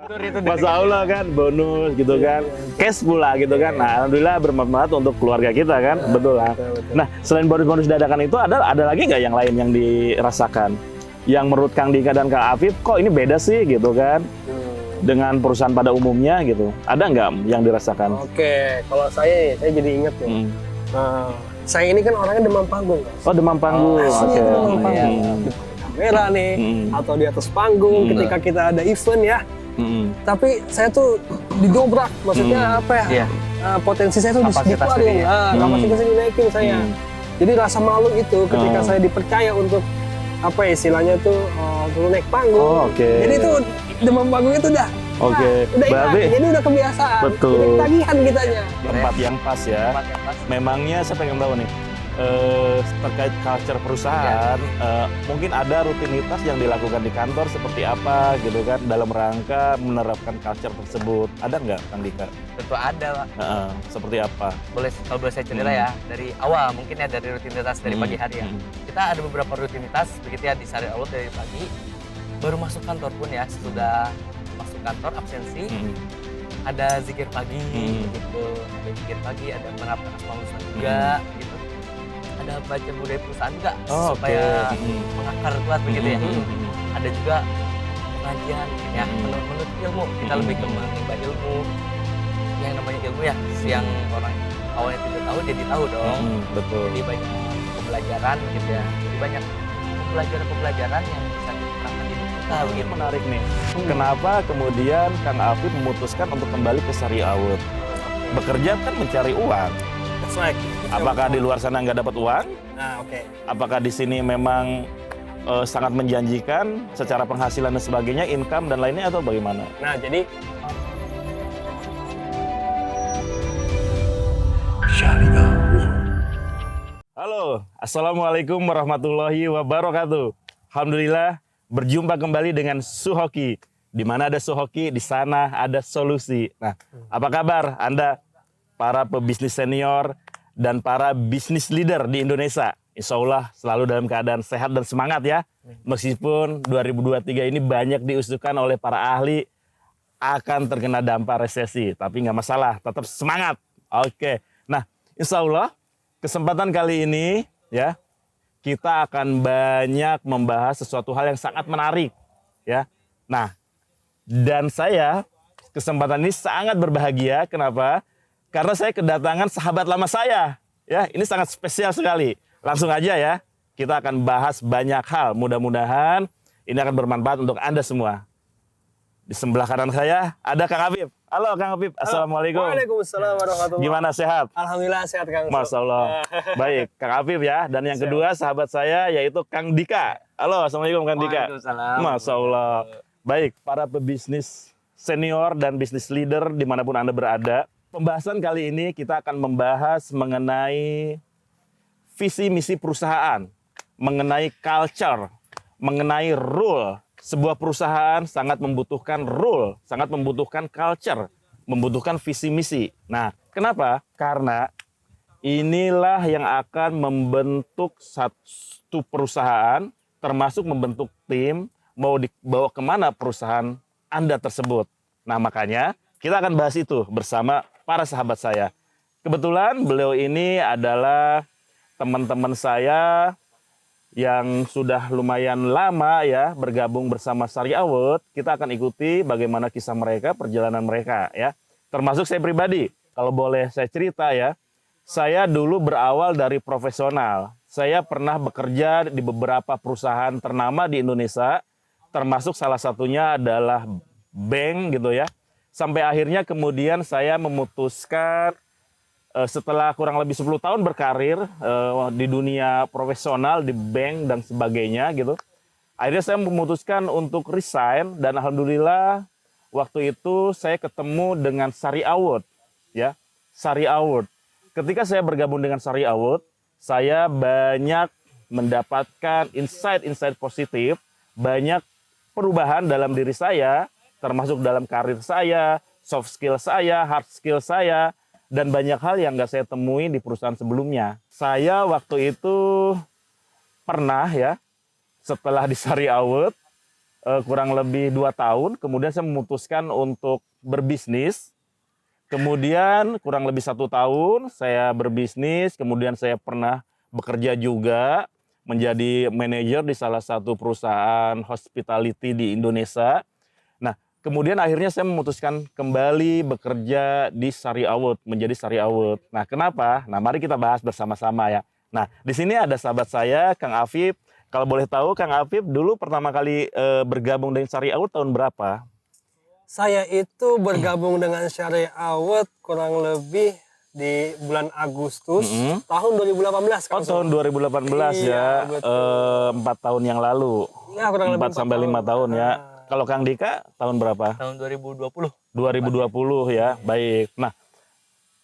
Masya Allah kan, bonus gitu kan, cash pula gitu kan. Nah, alhamdulillah bermanfaat untuk keluarga kita kan, betul kan. Nah, selain bonus-bonus dadakan itu ada lagi nggak yang lain yang dirasakan? Yang menurut Kang Dika dan Kang Afif, kok ini beda sih gitu kan? Dengan perusahaan pada umumnya gitu. Ada nggak yang dirasakan? Oke, kalau saya jadi inget nih. Nah, saya ini kan orangnya demam panggung. Oh, demam panggung. Aslinya Oke. demam panggung. Di kamera nih, atau di atas panggung ketika kita ada event ya. Tapi saya tuh didobrak, maksudnya apa ya? Iya. Potensi saya tuh Kapasitasnya dikeluarin, kapasitasnya dinaikin saya. Jadi rasa malu itu ketika saya dipercaya untuk apa ya, istilahnya tuh naik panggung. Oh, oke. Jadi itu demam panggung itu udah udah hilang, Berarti jadi udah kebiasaan. betul. Jadi ketagihan kitanya. Tempat yang pas ya. Tempat yang pas. Memangnya saya pengen tahu nih, terkait culture perusahaan, mungkin ada rutinitas yang dilakukan di kantor seperti apa gitu kan, dalam rangka menerapkan culture tersebut. Ada nggak, Kang Dika? Tentu ada, Pak. Seperti apa? Kalau boleh saya cerita ya, dari awal mungkin ya, dari rutinitas dari pagi hari ya. Kita ada beberapa rutinitas begitu ya, di sehari awal dari pagi. Baru masuk kantor pun ya, sudah masuk kantor absensi, ada zikir pagi gitu, ada zikir pagi, ada menerapkan asmaul husna juga gitu. Ada baca budaya perusahaan juga supaya mengakar kuat begitu ya. Ada juga pengajian ya, menurut ilmu, kita lebih ke menimba ilmu. Yang namanya ilmu ya, yang orang awalnya tidak tahu jadi tahu dong. Betul. Jadi banyak pembelajaran gitu ya. Jadi banyak pembelajaran yang bisa diterapkan di hidup kita begitu. Menarik nih. Kenapa kemudian Kang Afif memutuskan untuk kembali ke Sari Awut? Bekerja kan mencari uang. That's right. Apakah di luar sana nggak dapat uang? Nah, oke. Apakah di sini memang sangat menjanjikan secara penghasilan dan sebagainya, income dan lainnya, atau bagaimana? Nah, jadi Halo, Assalamualaikum warahmatullahi wabarakatuh. Alhamdulillah berjumpa kembali dengan Suhoki. Di mana ada Suhoki, di sana ada solusi. Nah, apa kabar Anda para pebisnis senior dan para bisnis leader di Indonesia? Insya Allah selalu dalam keadaan sehat dan semangat ya. Meskipun 2023 ini banyak diusulkan oleh para ahli akan terkena dampak resesi. Tapi nggak masalah, tetap semangat. Oke, nah insya Allah kesempatan kali ini ya, kita akan banyak membahas sesuatu hal yang sangat menarik ya. Nah, dan saya kesempatan ini sangat berbahagia. Kenapa? Karena saya kedatangan sahabat lama saya. Ya, ini sangat spesial sekali. Langsung aja ya, kita akan bahas banyak hal. Mudah-mudahan ini akan bermanfaat untuk Anda semua. Di sebelah kanan saya ada Kang Afif. Halo Kang Afif, Assalamualaikum. Waalaikumsalam warahmatullahi. Gimana, sehat? Alhamdulillah sehat, Kang. Masya Allah. Baik, Kang Afif ya. Dan yang kedua sahabat saya yaitu Kang Dika. Halo, Assalamualaikum Kang Dika. Waalaikumsalam. Masya Allah. Baik, para pebisnis senior dan bisnis leader dimanapun Anda berada. Pembahasan kali ini kita akan membahas mengenai visi misi perusahaan, mengenai culture, mengenai rule. Sebuah perusahaan sangat membutuhkan rule, sangat membutuhkan culture, membutuhkan visi misi. Nah, kenapa? Karena inilah yang akan membentuk satu perusahaan, termasuk membentuk tim, mau dibawa kemana perusahaan Anda tersebut. Nah, makanya kita akan bahas itu bersama para sahabat saya. Kebetulan beliau ini adalah teman-teman saya yang sudah lumayan lama ya bergabung bersama Sari Awut. Kita akan ikuti bagaimana kisah mereka, perjalanan mereka ya. Termasuk saya pribadi. Kalau boleh saya cerita ya, saya dulu berawal dari profesional. Saya pernah bekerja di beberapa perusahaan ternama di Indonesia, termasuk salah satunya adalah bank gitu ya. Sampai akhirnya kemudian saya memutuskan setelah kurang lebih 10 tahun berkarir di dunia profesional, di bank dan sebagainya gitu. Akhirnya saya memutuskan untuk resign dan alhamdulillah waktu itu saya ketemu dengan Sari Awut ya. Sari Awut. Ketika saya bergabung dengan Sari Awut, saya banyak mendapatkan insight-insight positif, banyak perubahan dalam diri saya, termasuk dalam karir saya, soft skill saya, hard skill saya, dan banyak hal yang nggak saya temui di perusahaan sebelumnya. Saya waktu itu pernah ya, setelah di Sari Awut, kurang lebih 2 tahun. Kemudian saya memutuskan untuk berbisnis. Kemudian kurang lebih 1 tahun saya berbisnis. Kemudian saya pernah bekerja juga menjadi manajer di salah satu perusahaan hospitality di Indonesia. Nah, kemudian akhirnya saya memutuskan kembali bekerja di Sari Awut, menjadi Sari Awut. Nah, kenapa? Nah, mari kita bahas bersama-sama ya. Nah, di sini ada sahabat saya, Kang Afif. Kalau boleh tahu, Kang Afif dulu pertama kali bergabung dengan Sari Awut tahun berapa? Saya itu bergabung dengan Syariah Awet kurang lebih di bulan Agustus tahun 2018. Oh, tahun 2018 Iya, ya, 4 tahun yang lalu. Ya, kurang lebih 4 sampai 5 tahun ya. Kalau Kang Dika tahun berapa? Tahun 2020. 2020 ya, baik. Nah,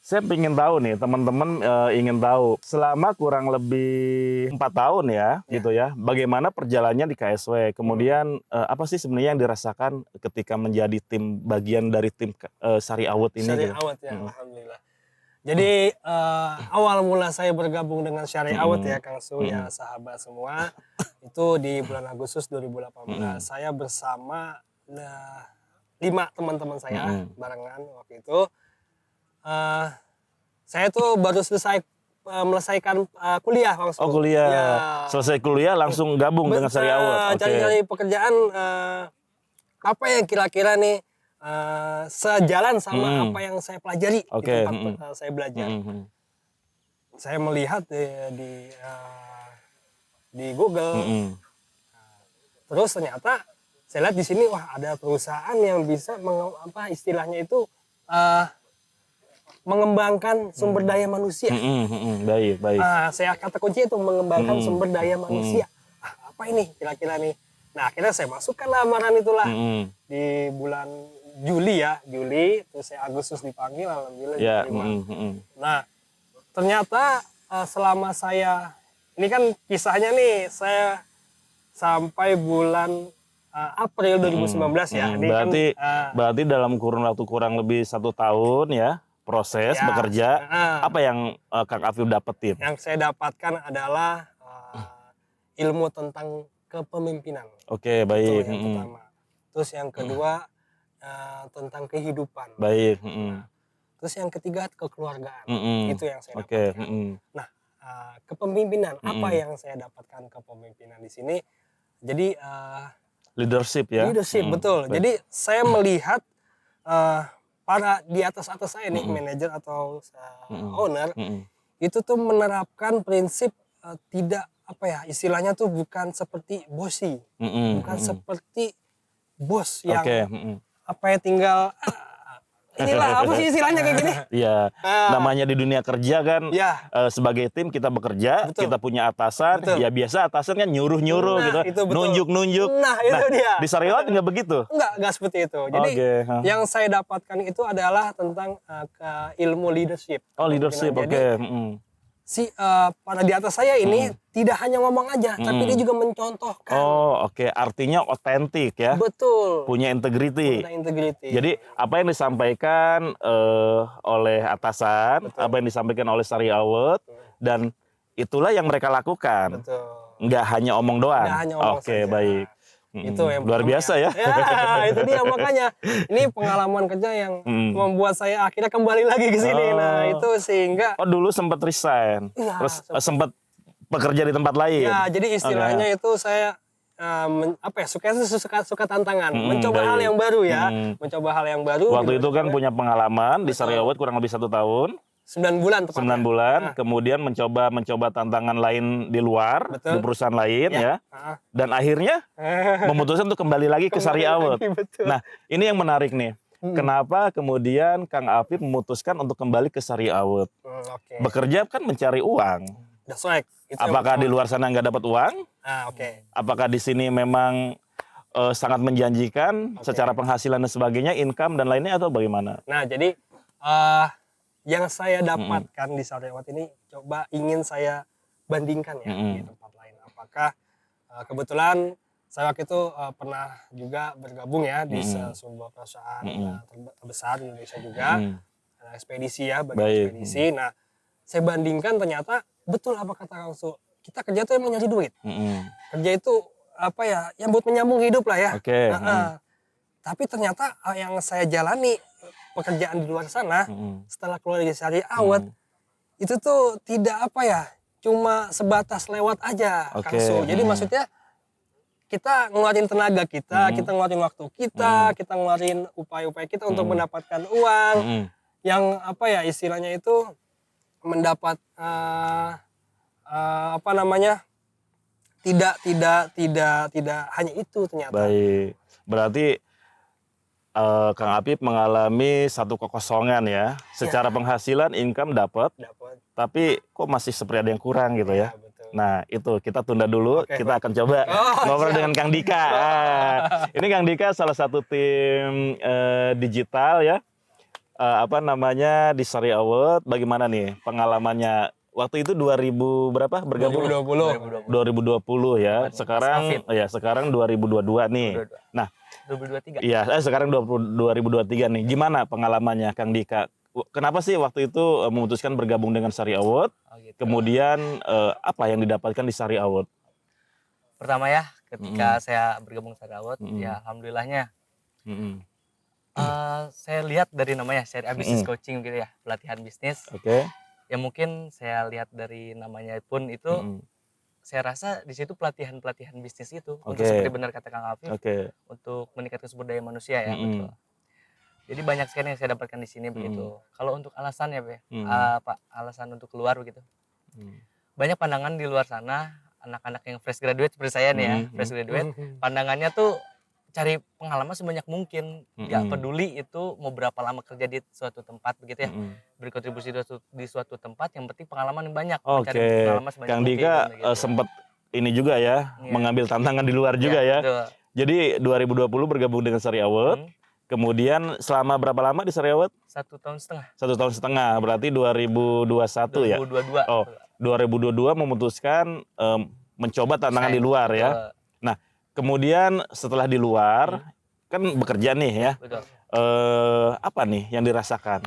saya ingin tahu nih, teman-teman ingin tahu selama kurang lebih 4 tahun ya, gitu ya. Bagaimana perjalanannya di KSW? Kemudian apa sih sebenarnya yang dirasakan ketika menjadi bagian dari tim Sari Awut ini? Syariah gitu? Awet ya, alhamdulillah. Jadi awal mula saya bergabung dengan Syariah Awet ya, Kang Su ya, sahabat semua. Itu di bulan Agustus 2018. Saya bersama 5 teman-teman saya barengan waktu itu. Saya tuh baru selesai melesaikan kuliah langsung. Oh, kuliah. Ya. Selesai kuliah langsung gabung dengan Sari Awut. Oke. Cari-cari pekerjaan apa yang kira-kira nih sejalan sama apa yang saya pelajari di tempat saya belajar. Saya melihat di Google. Terus ternyata saya lihat di sini, wah, ada perusahaan yang bisa istilahnya itu mengembangkan sumber daya manusia. Baik, baik. Saya kata kunci itu mengembangkan sumber daya manusia. Apa ini kira-kira nih? Nah, akhirnya saya masukkan lamaran itulah di bulan Juli ya, terus saya Agustus dipanggil, alhamdulillah diterima. Nah, ternyata selama saya, ini kan kisahnya nih, saya sampai bulan April 2019 ya. Ini berarti dalam kurun waktu kurang lebih 1 tahun ya, proses bekerja. Apa yang Kang Afif dapetin? Yang saya dapatkan adalah ilmu tentang kepemimpinan. Oke, baik. Itu yang pertama. Terus yang kedua tentang kehidupan. Baik. Terus yang ketiga kekeluargaan. Itu yang saya Oke. dapatkan. Nah, kepemimpinan, apa yang saya dapatkan kepemimpinan di sini? Jadi leadership ya. Leadership, betul. Baik. Jadi saya melihat para di atas saya nih, manajer atau owner, itu tuh menerapkan prinsip tidak istilahnya tuh bukan seperti bossy, bukan seperti bos yang tinggal inilah apa sih istilahnya kayak gini. Iya, namanya di dunia kerja kan, sebagai tim kita bekerja, kita punya atasan, ya biasa atasan kan nyuruh-nyuruh gitu, nunjuk-nunjuk. Nah, itu dia. Di Sari Awut nggak begitu? Enggak seperti itu. Jadi yang saya dapatkan itu adalah tentang ilmu leadership. Oh, leadership, oke. Pada di atas saya ini tidak hanya ngomong aja, tapi dia juga mencontohkan. Oh, oke. Artinya otentik ya. Betul. Punya integriti. Jadi apa yang disampaikan oleh atasan, apa yang disampaikan oleh Sari Awut, dan itulah yang mereka lakukan. Betul. Nggak hanya omong doang. Nggak hanya omong saja. Baik. Itu yang luar biasa ya. Ya, itu dia makanya. Ini pengalaman kerja yang membuat saya akhirnya kembali lagi ke sini. Nah, itu sehingga dulu sempat resign. Ya, terus sempat bekerja di tempat lain. Ya, jadi istilahnya itu saya suka tantangan, mencoba hal yang baru ya, mencoba hal yang baru. Waktu itu kan punya pengalaman di Sari Awut kurang lebih 1 tahun. 9 bulan tepatnya. 9 bulan, kemudian mencoba tantangan lain di luar, di perusahaan lain ya. Dan akhirnya memutuskan untuk kembali lagi ke Sari Awut. Nah, ini yang menarik nih. Kenapa kemudian Kang Afif memutuskan untuk kembali ke Sari Awut? Bekerja kan mencari uang. That's right. Apakah di luar sana nggak dapat uang? Apakah di sini memang sangat menjanjikan secara penghasilan dan sebagainya, income dan lainnya, atau bagaimana? Nah, jadi yang saya dapatkan di Sari Awut ini coba ingin saya bandingkan ya di tempat lain. Apakah kebetulan saya waktu itu pernah juga bergabung ya di sebuah perusahaan terbesar di Indonesia juga, ekspedisi ya, bagian ekspedisi. Nah, saya bandingkan ternyata betul apa kata Kang Su, kita kerja tuh emang nyari duit. Kerja itu apa ya, yang buat menyambung hidup lah ya. Oke. Tapi ternyata yang saya jalani pekerjaan di luar sana setelah keluar dari Sari Awet itu tuh tidak apa ya, cuma sebatas lewat aja, Kang Su. Jadi maksudnya kita ngeluarin tenaga kita, kita ngeluarin waktu kita, kita ngeluarin upaya-upaya kita untuk mendapatkan uang yang apa ya istilahnya itu mendapat apa namanya, tidak hanya itu ternyata. Baik, berarti Kang Apip mengalami satu kekosongan ya. Secara penghasilan income dapat, tapi kok masih seperti ada yang kurang gitu ya. Betul. Nah itu kita tunda dulu, kita akan coba ngobrol dengan Kang Dika. Ini Kang Dika salah satu tim digital ya. Apa namanya di Sari Awet. Bagaimana nih pengalamannya? Waktu itu 2000 berapa bergabung? 2020 ya. Sekarang 2022 nih. 2022. Nah, 2023. iya, sekarang 2023 nih. Gimana pengalamannya Kang Dika? Kenapa sih waktu itu memutuskan bergabung dengan Sari Awet? Gitu. Kemudian apa yang didapatkan di Sari Awet? Pertama ya, ketika saya bergabung Sari Awet, ya alhamdulillahnya saya lihat dari namanya Syariah Business Coaching gitu ya, pelatihan bisnis. Oke. Ya mungkin saya lihat dari namanya pun itu saya rasa di situ pelatihan bisnis itu untuk seperti benar kata Kang Afif, untuk meningkatkan sumber daya manusia ya, betul. Jadi banyak sekali yang saya dapatkan di sini begitu. Kalau untuk alasan ya Pak, alasan untuk keluar begitu. Banyak pandangan di luar sana, anak-anak yang fresh graduate seperti saya nih ya, fresh graduate, pandangannya tuh cari pengalaman sebanyak mungkin, nggak peduli itu mau berapa lama kerja di suatu tempat begitu ya, berkontribusi di suatu tempat, yang penting pengalaman yang banyak. Oke, Kang Dika gitu. sempat ini juga ya, mengambil tantangan di luar juga ya. Betul. Jadi 2020 bergabung dengan Sari Awet, kemudian selama berapa lama di Sari Awet? 1,5 tahun. 1,5 tahun, berarti 2021 ya? 2022. Oh, 2022 memutuskan mencoba tantangan di luar ya. Nah, kemudian setelah di luar kan bekerja nih ya. Betul. Apa nih yang dirasakan?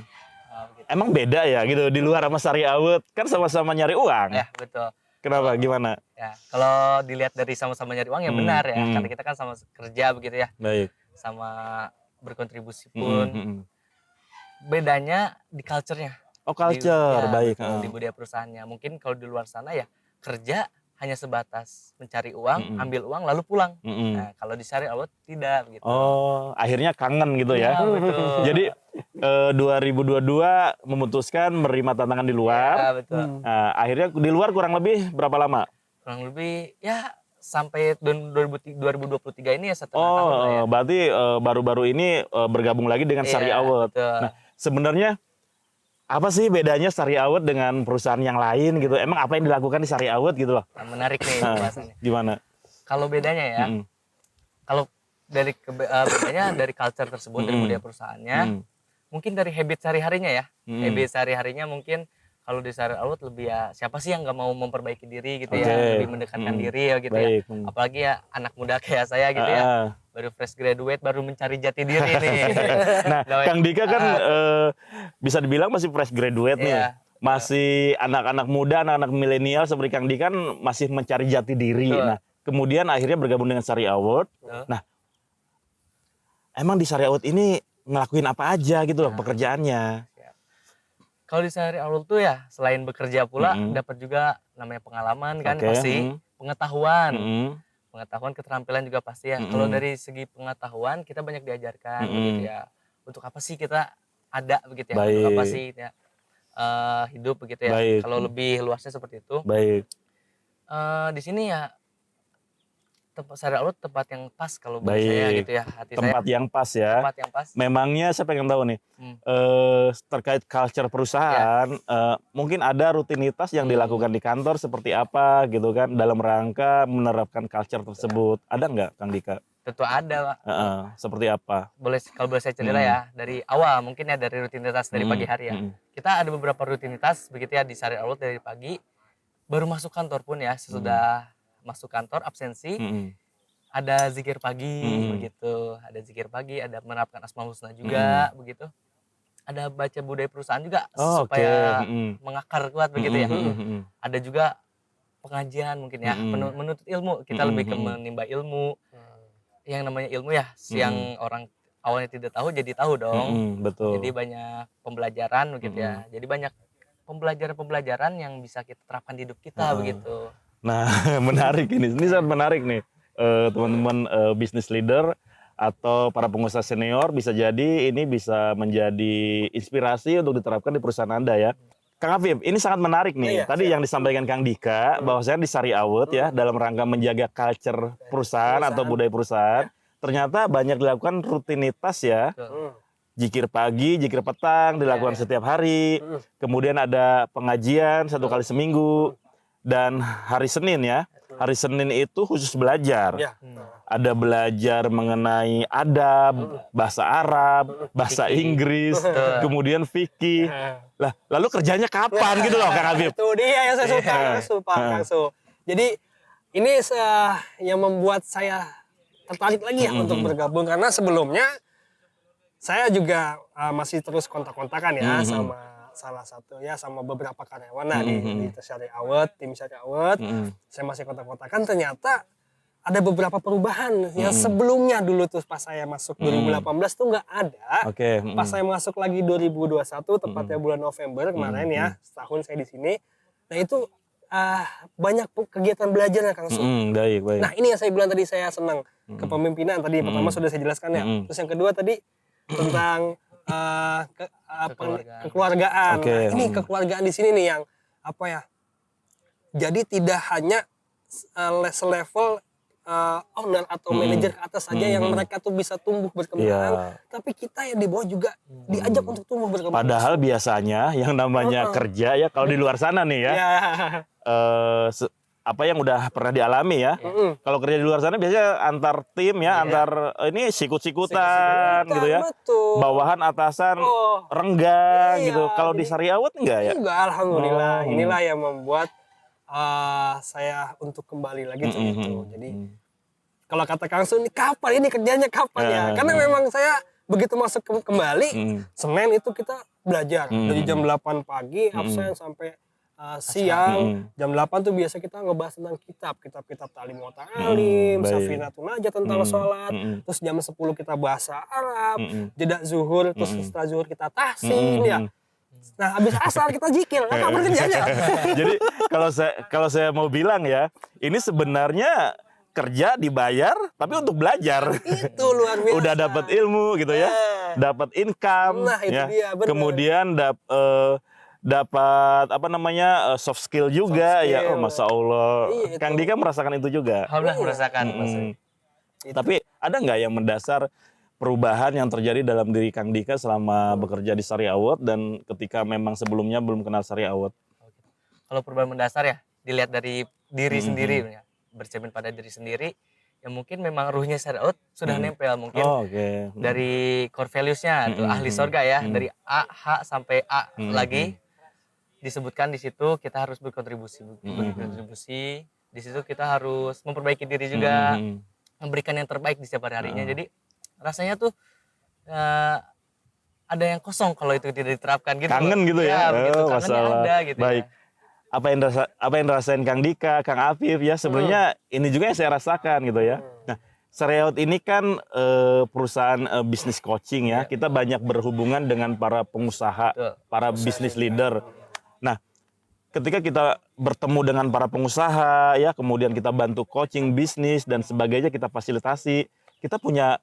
Gitu. Emang beda ya gitu di luar sama Sari Awet, kan sama-sama nyari uang. Ya betul. Kenapa? Gimana? Ya kalau dilihat dari sama-sama nyari uang ya benar ya, karena kita kan sama kerja begitu ya. Baik. Sama berkontribusi pun. Bedanya di culture-nya. Oh, culture, baik. Di budaya perusahaannya. Mungkin kalau di luar sana ya kerja hanya sebatas mencari uang, ambil uang lalu pulang. Nah, kalau di Sari Awet tidak gitu. Oh, akhirnya kangen gitu ya. Betul. Jadi 2022 memutuskan menerima tantangan di luar. Ya, betul. Nah, akhirnya di luar kurang lebih berapa lama? Kurang lebih ya sampai 2023 ini ya setengah tahun lah ya. Berarti baru-baru ini bergabung lagi dengan Sari Awet. Betul. Nah, sebenarnya apa sih bedanya Sari Awet dengan perusahaan yang lain gitu? Emang apa yang dilakukan di Sari Awet gitu loh? Nah, menarik nih pembahasannya. Gimana? Kalau bedanya ya, kalau dari bedanya dari culture tersebut, dari budaya perusahaannya, mungkin dari habit sehari-harinya ya. Habit sehari-harinya mungkin kalau di Sari Awet lebih ya siapa sih yang nggak mau memperbaiki diri gitu ya, lebih mendekatkan diri ya gitu ya. Apalagi ya anak muda kayak saya gitu ya, baru fresh graduate, baru mencari jati diri nih. Nah, Kang Dika kan bisa dibilang masih fresh graduate nih. Masih anak-anak muda, anak-anak milenial seperti Kang Dika kan masih mencari jati diri. Nah, kemudian akhirnya bergabung dengan Sari Awet. Nah, emang di Sari Awet ini ngelakuin apa aja gitu loh pekerjaannya? Kalau di Sari Awet tuh ya selain bekerja pula dapat juga namanya pengalaman kan pasti, pengetahuan. Pengetahuan, keterampilan juga pasti ya. Kalau dari segi pengetahuan kita banyak diajarkan begitu ya. Untuk apa sih kita ada begitu ya? Untuk apa sih ya hidup begitu ya. Kalau lebih luasnya seperti itu. Di sini ya tempat Sari Awet tempat yang pas kalau bagi saya gitu ya, hati tempat saya. yang pas ya. Tempat yang pas. Memangnya saya pengen tahu nih, terkait culture perusahaan, mungkin ada rutinitas yang dilakukan di kantor seperti apa gitu kan, dalam rangka menerapkan culture tersebut. Ada nggak Kang Dika? Tentu ada Pak. Seperti apa? Kalau boleh saya cerita ya, dari awal mungkin ya dari rutinitas dari pagi hari ya. Kita ada beberapa rutinitas begitu ya di Sari Awet dari pagi, baru masuk kantor pun ya, sesudah masuk kantor absensi, ada zikir pagi begitu, ada zikir pagi, ada menerapkan Asmaul Husna juga begitu, ada baca budaya perusahaan juga supaya mengakar kuat begitu ya. Ada juga pengajian mungkin ya, menuntut ilmu. Kita lebih ke menimba ilmu. Yang namanya ilmu ya, yang orang awalnya tidak tahu jadi tahu dong. Betul. Jadi banyak pembelajaran begitu ya. Jadi banyak pembelajaran yang bisa kita terapkan di hidup kita begitu. Nah, menarik ini sangat menarik nih, teman-teman business leader atau para pengusaha senior, bisa jadi ini bisa menjadi inspirasi untuk diterapkan di perusahaan Anda ya. Kang Afif, ini sangat menarik nih. Tadi yang disampaikan Kang Dika, bahwasanya di Sari Awet ya, dalam rangka menjaga culture perusahaan atau budaya perusahaan, ternyata banyak dilakukan rutinitas ya. Zikir pagi, zikir petang dilakukan setiap hari. Kemudian ada pengajian 1 kali seminggu. Dan hari Senin ya. Hari Senin itu khusus belajar. Ada belajar mengenai adab, bahasa Arab, bahasa Inggris, kemudian fikih. Lah, lalu kerjanya kapan gitu loh Kang Afif? Itu dia yang saya suka, Kang Su. Jadi ini yang membuat saya tertarik lagi ya untuk bergabung, karena sebelumnya saya juga masih terus kontak-kontakan ya sama salah satu ya, sama beberapa karyawan di Sari Awet, tim Sari Awet. Saya masih kontak-kontakan, ternyata ada beberapa perubahan yang sebelumnya dulu tuh pas saya masuk 2018 tuh nggak ada. Pas saya masuk lagi 2021 tepatnya bulan November kemarin ya, setahun saya di sini. Nah itu banyak kegiatan belajar ya Kang Su. Baik. Nah ini yang saya bilang tadi, saya senang kepemimpinan tadi. Pertama sudah saya jelaskan ya. Terus yang kedua tadi tentang kekeluargaan. Nah, ini kekeluargaan di sini nih yang apa ya? Jadi tidak hanya selevel owner atau manajer ke atas saja yang mereka tuh bisa tumbuh berkembang, tapi kita yang di bawah juga diajak untuk tumbuh berkembang. Padahal biasanya yang namanya kerja ya, kalau di luar sana nih ya, apa yang udah pernah dialami ya, kalau kerja di luar sana biasanya antar tim ya, antar ini sikut-sikutan gitu ya, betul. bawahan atasan renggang gitu. Kalau di Sari Awet enggak ya? Enggak, alhamdulillah. Inilah yang membuat saya untuk kembali lagi tuh itu. Jadi kalau kata Kang Su, kapan ini kerjanya kapan ya? Karena memang saya begitu masuk kembali, Senin itu kita belajar dari jam 8 pagi absen sampai siang. Jam 8 tuh biasa kita ngebahas tentang kitab Ta'lim wa Ta'alim, Safinatun Najah tentang sholat. Terus jam 10 kita bahasa Arab, jeda zuhur, terus setelah zuhur kita tahsin ya. Nah, habis asar kita zikir, kapan kerjanya? Jadi kalau saya mau bilang ya, ini sebenarnya kerja dibayar tapi untuk belajar. Itu luar biasa. Udah dapat ilmu gitu ya, dapat income, nah, itu ya. dia, bener. Kemudian dapat apa namanya soft skill juga ya. Oh, Masya Allah. Kang Dika merasakan itu juga. Alhamdulillah merasakan. Tapi ada nggak yang mendasar perubahan yang terjadi dalam diri Kang Dika selama bekerja di Sari Awet dan ketika memang sebelumnya belum kenal Sari Awet? Kalau perubahan mendasar ya dilihat dari diri sendiri ya, bercermin pada diri sendiri. Ya mungkin memang ruhnya Sari Awet sudah nempel mungkin dari core values-nya tuh ahli sorga ya, dari A, H sampai A lagi disebutkan di situ kita harus berkontribusi. Di situ kita harus memperbaiki diri juga, memberikan yang terbaik di setiap harinya. Jadi rasanya tuh ada yang kosong kalau itu tidak diterapkan gitu. Kangen gitu ya. Kangennya ada gitu. Baik. Ya. Apa yang dirasain Kang Dika, Kang Afif ya, sebenarnya ini juga yang saya rasakan gitu ya. Nah, Sari Awet ini kan perusahaan bisnis coaching ya. Kita banyak berhubungan dengan para pengusaha, para bisnis leader. Nah, ketika kita bertemu dengan para pengusaha ya, kemudian kita bantu coaching bisnis dan sebagainya, kita fasilitasi, kita punya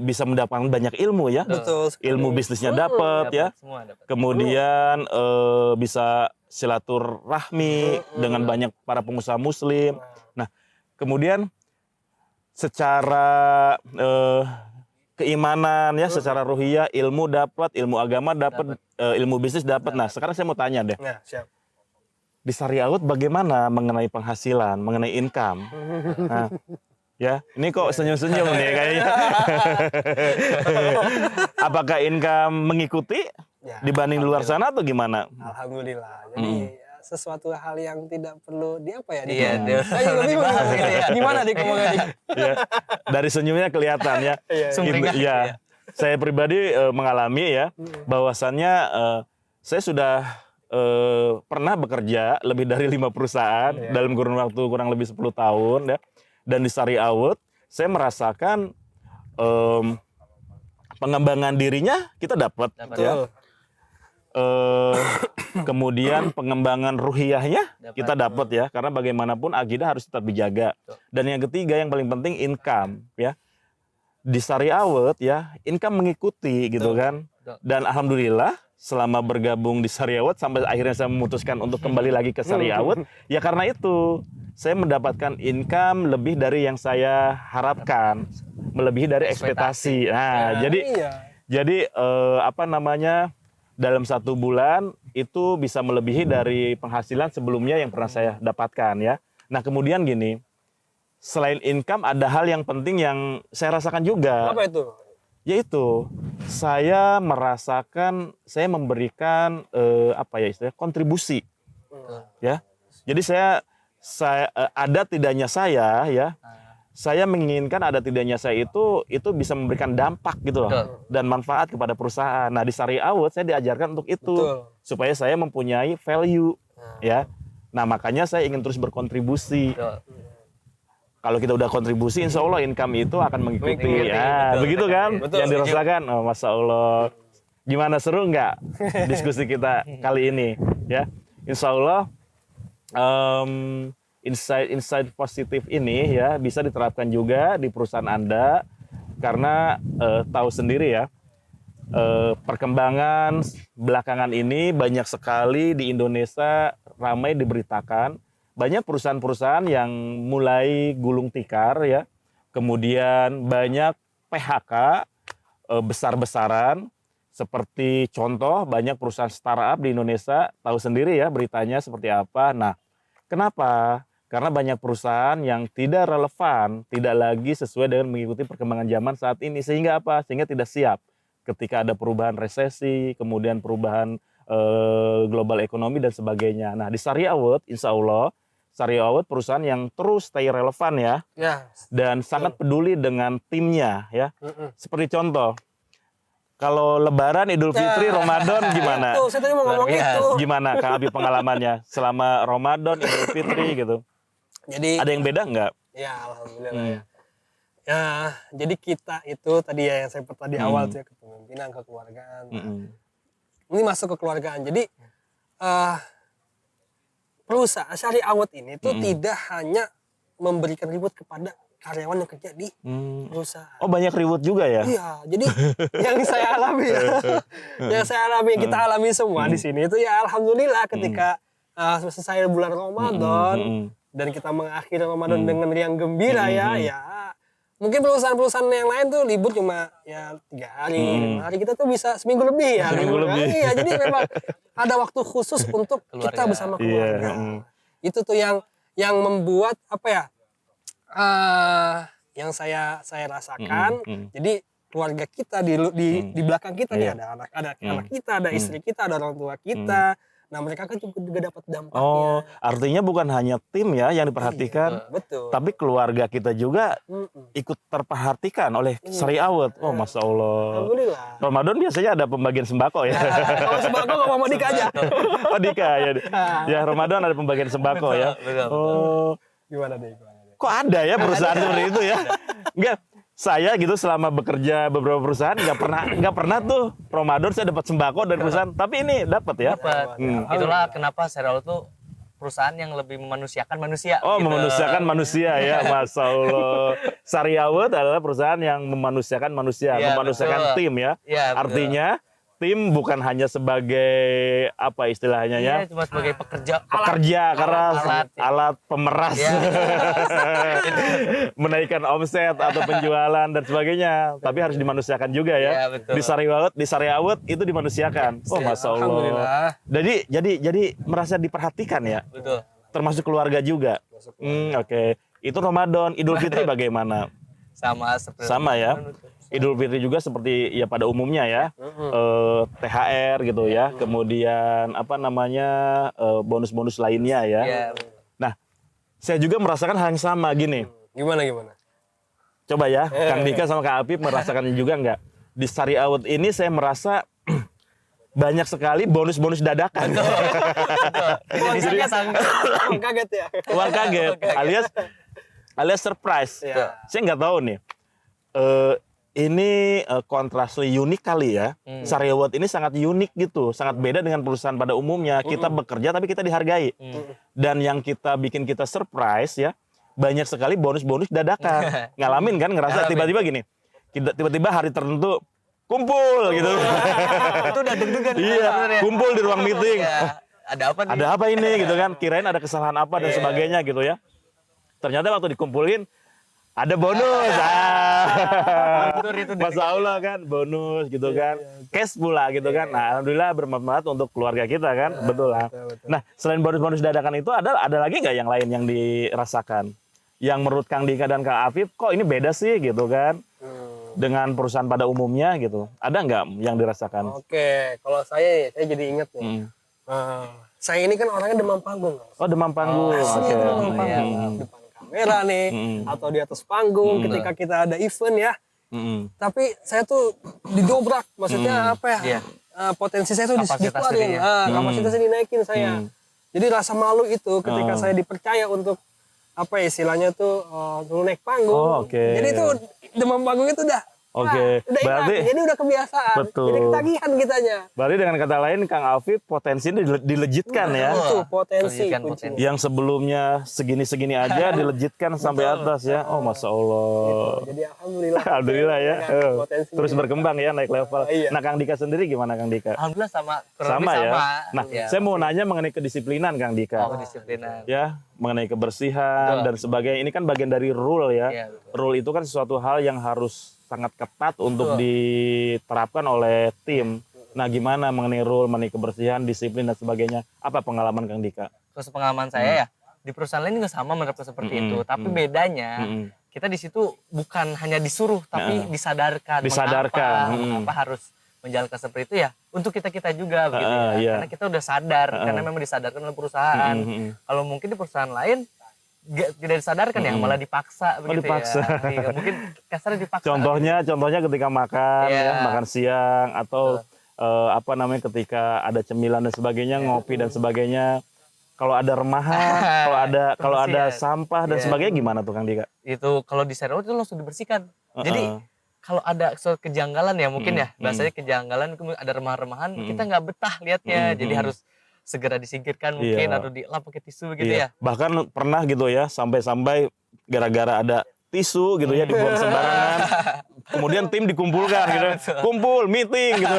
bisa mendapatkan banyak ilmu ya. Betul. Ilmu bisnisnya dapat ya. Kemudian bisa silaturahmi dengan banyak para pengusaha muslim. Nah, kemudian secara keimanan ya, secara ruhiyah, ilmu dapat, ilmu agama dapat, ilmu bisnis dapat. Nah, sekarang saya mau tanya deh. Nah, siap. Di Sari Awet bagaimana mengenai penghasilan, mengenai income? Nah, ya, ini kok senyum-senyum nih kayaknya. Apakah income mengikuti dibanding luar sana atau gimana? Alhamdulillah. Jadi sesuatu hal yang tidak perlu Iya, gimana nih ngomongnya? Ya, dari senyumnya kelihatan ya. Saya pribadi mengalami ya, bahwasannya saya sudah pernah bekerja lebih dari 5 perusahaan dalam kurun waktu kurang lebih 10 tahun ya. Dan di Sariawut saya merasakan pengembangan dirinya kita dapat ya. Kemudian pengembangan ruhiyahnya kita dapat ya, karena bagaimanapun akidah harus tetap dijaga. Dan yang ketiga yang paling penting income ya. Di Sariawut ya income mengikuti gitu kan. Dan alhamdulillah selama bergabung di Sariawut sampai akhirnya saya memutuskan untuk kembali lagi ke Sariawut ya, karena itu saya mendapatkan income lebih dari yang saya harapkan, melebihi dari ekspektasi. Nah, jadi apa namanya, dalam 1 bulan itu bisa melebihi dari penghasilan sebelumnya yang pernah saya dapatkan ya. Nah kemudian gini, selain income ada hal yang penting yang saya rasakan juga. Apa itu? Yaitu saya merasakan saya memberikan apa ya istilahnya, kontribusi ya. Jadi saya ada tidaknya saya ya, saya menginginkan ada tidaknya saya itu bisa memberikan dampak gitu loh dan manfaat kepada perusahaan. Nah di Sariawut saya diajarkan untuk itu supaya saya mempunyai value ya. Nah makanya saya ingin terus berkontribusi. Kalau kita udah kontribusi, insya Allah income itu akan mengikuti. Ya, begitu kan? Yang dirasakan. Oh, Masya Allah. Gimana, seru nggak diskusi kita kali ini? Ya, insya Allah insight positif ini ya bisa diterapkan juga di perusahaan Anda, karena tahu sendiri ya, perkembangan belakangan ini banyak sekali di Indonesia ramai diberitakan. Banyak perusahaan-perusahaan yang mulai gulung tikar ya, kemudian banyak PHK besar-besaran, seperti contoh banyak perusahaan startup di Indonesia, tahu sendiri ya beritanya seperti apa. Nah, kenapa? Karena banyak perusahaan yang tidak relevan, tidak lagi sesuai dengan mengikuti perkembangan zaman saat ini, sehingga apa? Sehingga tidak siap ketika ada perubahan resesi, kemudian perubahan global ekonomi dan sebagainya. Nah, di Sariawut, insya Allah Sariawut perusahaan yang terus stay relevan ya, dan sangat peduli dengan timnya ya. Seperti contoh, kalau Lebaran, Idul Fitri, Ramadan gimana? Itu, saya tadi mau ngomong itu. Gimana Kang Abi pengalamannya selama Ramadan, Idul Fitri gitu? Jadi ada yang beda nggak? Ya alhamdulillah ya. Ya jadi kita itu tadi ya yang saya tadi awal tuh ya, kepemimpinan, kekeluargaan. Ini masuk ke keluargaan. Jadi perusahaan Sariawut ini tuh tidak hanya memberikan reward kepada karyawan yang kerja di perusahaan. Oh banyak reward juga ya? Iya, jadi yang saya alami ya, yang saya alami, kita alami semua di sini itu ya alhamdulillah ketika selesai bulan Ramadan dan kita mengakhiri Ramadan dengan riang gembira ya mungkin perusahaan-perusahaan yang lain tuh libur cuma ya 3 hari, 5 hari, kita tuh bisa seminggu lebih ya. Seminggu lebih. Iya, jadi memang ada waktu khusus untuk kita bersama keluarga. Itu tuh yang membuat apa ya? Yang saya rasakan. Jadi keluarga kita di belakang kita nih ada anak kita, ada istri kita, ada orang tua kita. Nah mereka kan juga dapat dampaknya. Oh, artinya bukan hanya tim ya yang diperhatikan, betul. Tapi keluarga kita juga ikut terperhatikan oleh Sariawut. Oh, Masya Allah. Alhamdulillah. Ramadan biasanya ada pembagian sembako ya. Kalau sembako nggak mau Dika aja. Oh Dika ya. Ya Ramadan ada pembagian sembako ya. Oh. Gimana deh? Kok ada ya perusahaan seperti itu ya? Enggak. Saya gitu selama bekerja beberapa perusahaan nggak pernah tuh Ramadan saya dapat sembako dari perusahaan, tapi ini dapat ya. Dapat. Itulah kenapa Sariawut tuh perusahaan yang lebih memanusiakan manusia. Oh, gitu. Memanusiakan manusia ya, Masya Allah. Sariawut adalah perusahaan yang memanusiakan manusia, memanusiakan tim ya. Artinya tim bukan hanya sebagai apa istilahnya ya? Cuma sebagai pekerja keras, alat pemeras, menaikkan omset atau penjualan dan sebagainya. Tapi harus dimanusiakan juga ya. Di Sariawut itu dimanusiakan. Oh, Masya Allah. Jadi merasa diperhatikan ya. Betul. Termasuk keluarga juga. Oke. Itu Ramadan, Idul Fitri bagaimana? Sama ya. Idul Fitri juga seperti ya pada umumnya ya, THR gitu ya, kemudian apa namanya bonus-bonus lainnya ya. Nah, saya juga merasakan hal yang sama gini. Gimana? Coba ya, Kang Dika sama Kak Apip merasakannya juga nggak? Di Sariawut ini saya merasa banyak sekali bonus-bonus dadakan. Tidak disangka-sangka. Kaget ya. Uang kaget, alias surprise. Iya. Saya nggak tahu nih. Ini Contrastly unik kali ya. Saryawat ini sangat unik gitu, sangat beda dengan perusahaan pada umumnya. Kita bekerja tapi kita dihargai. Dan yang kita bikin kita surprise ya, banyak sekali bonus-bonus dadakan. Ngalamin kan, ngerasa tiba-tiba gini. Tiba-tiba hari tertentu kumpul gitu. Itu udah deg-degan. Iya, kumpul di ruang meeting. Ya, ada apa nih? Ada apa ini gitu kan? Kirain ada kesalahan apa dan sebagainya gitu ya. Ternyata waktu dikumpulin ada bonus. Masya Allah kan, bonus gitu kan. Cash pula gitu kan. Nah, alhamdulillah bermanfaat untuk keluarga kita kan. Betul lah. Nah, selain bonus-bonus dadakan itu ada lagi nggak yang lain yang dirasakan? Yang menurut Kang Dika dan Kang Afif kok ini beda sih gitu kan? Dengan perusahaan pada umumnya gitu. Ada nggak yang dirasakan? Oke, kalau saya jadi inget nih. Saya ini kan orangnya demam panggung. Oh, demam panggung. Asli Oke. demam panggung. Depan kamera nih, atau di atas panggung ketika kita ada event ya. Tapi saya tuh didobrak, maksudnya apa ya? Iya. Potensi saya tuh Kapasitas dikeluarin, dirinya. kapasitasnya dinaikin saya. Jadi rasa malu itu ketika saya dipercaya untuk apa ya istilahnya tuh naik panggung. Oh, oke. Jadi itu demam panggung itu udah Oke, udah berarti- hilang, jadi udah kebiasaan. Betul. Jadi ketagihan kitanya. Berarti dengan kata lain Kang Afif potensi dilejitkan ya. Itu potensi Pendidikan kuncinya. Yang sebelumnya segini-segini aja dilejitkan sampai atas ya. Oh, Masya Allah. Jadi alhamdulillah. Alhamdulillah ya. Dengan potensi Terus ini. berkembang ya, naik level. Iya. Nah, Kang Dika sendiri gimana Kang Dika? Alhamdulillah sama. kurang Sama lebih ya. sama. Nah, Ya. saya mau nanya mengenai kedisiplinan Kang Dika. Kedisiplinan. Ya, mengenai kebersihan Betul. dan sebagainya. Ini kan bagian dari rule ya. Iya, betul. Rule itu kan sesuatu hal yang harus sangat ketat untuk Betul. diterapkan oleh tim. Nah, gimana mengenai rule, mengenai kebersihan, disiplin dan sebagainya? Apa pengalaman Kang Dika? Terus pengalaman saya ya di perusahaan lain juga sama menerapkan seperti itu. Tapi bedanya kita di situ bukan hanya disuruh, tapi disadarkan. Disadarkan. Mengapa harus menjalankan seperti itu ya? Untuk kita juga begitu ya. Iya. Karena kita udah sadar, karena memang disadarkan oleh perusahaan. Kalau mungkin di perusahaan lain tidak disadarkan ya, malah dipaksa begitu dipaksa. ya. Iya, mungkin kasarnya dipaksa. Contohnya ketika makan, Iya. ya, makan siang atau apa namanya ketika ada cemilan dan sebagainya, ngopi dan sebagainya. Kalau ada remahan, kalau ada Kebersihan. sampah dan Iya. sebagainya gimana tuh Kang Dika? Itu kalau di Saryawat itu langsung dibersihkan. Jadi kalau ada suatu kejanggalan ya mungkin ya, bahasanya kejanggalan kemudian ada remahan-remahan, kita nggak betah lihatnya. Jadi harus segera disingkirkan mungkin Iya. atau dilap pakai tisu gitu Iya. ya. Bahkan pernah gitu ya, sampai gara-gara ada tisu gitu ya dibuang sembarangan. Kemudian tim dikumpulkan gitu. Kumpul, meeting gitu.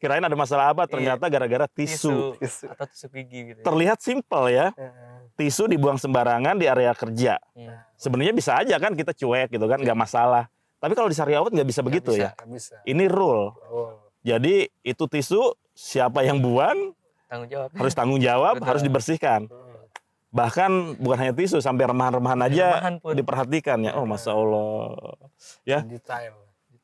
Kirain ada masalah apa, ternyata gara-gara tisu. Atau tisu gigi gitu. Ya. Terlihat simpel ya. Tisu dibuang sembarangan di area kerja. Sebenarnya bisa aja kan kita cuek gitu kan, nggak masalah. Tapi kalau di Saryawat nggak bisa begitu bisa. ya. Nggak bisa. Ini rule. Oh. Jadi itu tisu siapa yang buang Tanggung jawab. harus tanggung jawab, Betul. harus dibersihkan. Bahkan bukan hanya tisu, sampai remahan-remahan aja Remahan pun. diperhatikan ya. Oh, Masya Allah. Ya, Detail.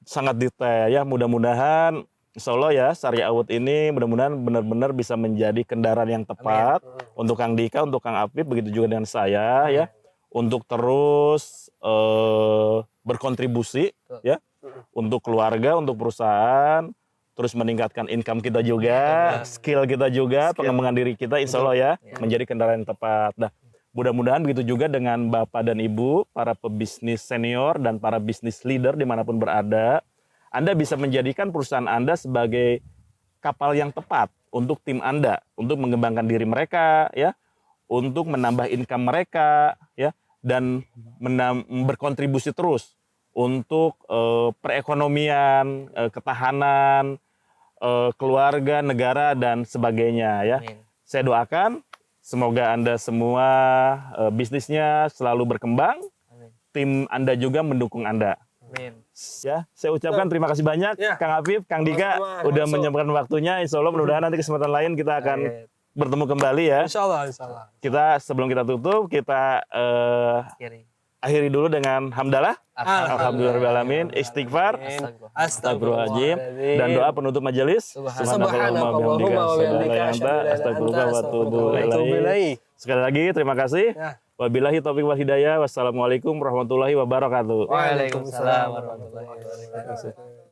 sangat detail ya. Mudah-mudahan Insya Allah ya, Saryawat ini mudah-mudahan benar-benar bisa menjadi kendaraan yang tepat untuk Kang Dika, untuk Kang Afif, begitu juga dengan saya ya, untuk terus berkontribusi ya, untuk keluarga, untuk perusahaan, terus meningkatkan income kita juga, skill kita juga, pengembangan diri kita, Insya Allah ya, menjadi kendaraan yang tepat. Nah, mudah-mudahan begitu juga dengan Bapak dan Ibu, para pebisnis senior dan para bisnis leader dimanapun berada, Anda bisa menjadikan perusahaan Anda sebagai kapal yang tepat untuk tim Anda, untuk mengembangkan diri mereka, ya, untuk menambah income mereka, ya, dan berkontribusi terus untuk perekonomian, ketahanan, keluarga, negara, dan sebagainya, ya. Amin. Saya doakan semoga Anda semua bisnisnya selalu berkembang, Amin. tim Anda juga mendukung Anda. Amin. Ya, saya ucapkan terima kasih banyak Ya. Kang Afif, Kang Dika Sama-sama, udah masuk. menyempatkan waktunya. Insya Allah mudah-mudahan nanti kesempatan lain kita akan bertemu kembali ya. Insya Allah, insya Allah. Kita sebelum kita tutup kita Kiri. akhiri dulu dengan hamdalah. Alhamdulillahirobbilalamin. Istighfar. Astagfirullahaladzim. Dan doa penutup majelis. Subhanakallahumma wa bihamdika asyhadu an la ilaha illa anta Astagfirullah wa atubu astaghfiruka wa atubu ilaih. ilaih. Sekali lagi terima kasih. Ya. Wabillahi taufiq wal hidayah. Wassalamualaikum warahmatullahi wabarakatuh. Waalaikumsalam warahmatullahi wabarakatuh.